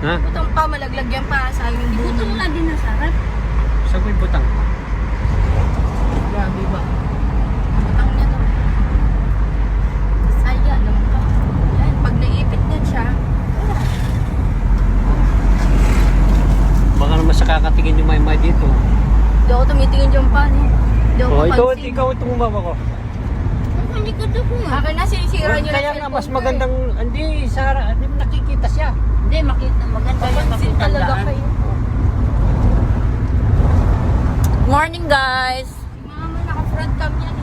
Ha? Butang pa, malaglag yan pa sa yung Ito bunong. nga din nasarap. Saan ko yung butang? Grabe ba? Butang niya to. Saya lang ka. Yan, pag naipit na siya, Baka naman sa kakatingin yung may dito. di ako tumitingin dyan pa. No? Di ako mapansin. Ikaw itong umaba ko. Ang likod ako nga. Akin na, sinisira niyo Kaya na nga, cellphone mas ko magandang, hindi, Sarah, hindi mo nakikita siya. Hindi, makita. Maganda eh. yung Papansin makita talaga daan. kayo. Morning guys! Si mama naka-front cam yan.